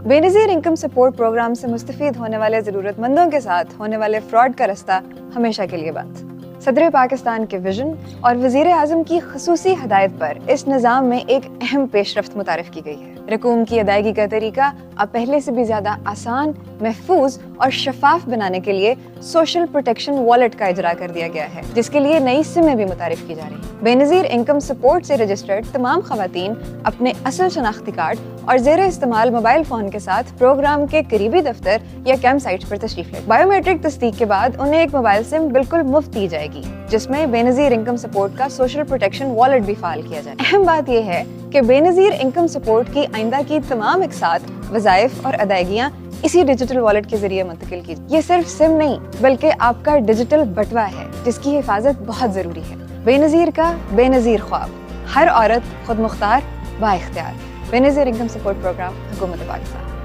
Benazir income support programme से मुस्तफ़ीद होने वाले ज़रूरतमंदों के साथ होने वाले फ्रॉड का रास्ता हमेशा के लिए बंद। सदर पाकिस्तान के विजन और वज़ीर आज़म की ख़ुसूसी हदायत पर इस निज़ाम में एक अहम पेशरफ्त मुतारिफ की गई है। रकूम की अदायगी का तरीका अब पहले से भी ज़्यादा आसान, महफूज और शफाफ बनाने के लिए सोशल प्रोटेक्शन वॉलेट का इजरा कर दिया गया है, जिसके लिए नई सिमें भी मुतारिफ की जा रही हैं। बेनज़ीर इनकम सपोर्ट से रजिस्टर्ड तमाम खवातीन अपने असल शनाख्ती कार्ड और ज़ेरे इस्तेमाल मोबाइल फ़ोन के साथ प्रोग्राम के करीबी दफ्तर या कैंप साइट पर तशरीफ ले। बायोमेट्रिक तस्दीक के बाद उन्हें एक मोबाइल सिम बिल्कुल मुफ्त दी जाएगी, जिसमें बेनज़ीर इनकम सपोर्ट का सोशल प्रोटेक्शन वॉलेट भी फाल किया जाए। अहम बात यह है कि बेनज़ीर इनकम सपोर्ट की आइंदा की तमाम इकसात, वज़ाइफ और अदायगियाँ इसी डिजिटल वॉलेट के जरिए मुंतकिल की। ये सिर्फ सिम नहीं बल्कि आपका डिजिटल बटवा है, जिसकी हिफाजत बहुत जरूरी है। बेनज़ीर का बेनज़ीर ख्वाब, हर औरत खुद मुख्तार बाइख्तियार। बेनज़ीर इनकम सपोर्ट प्रोग्राम हुकूमत पाकिस्तान।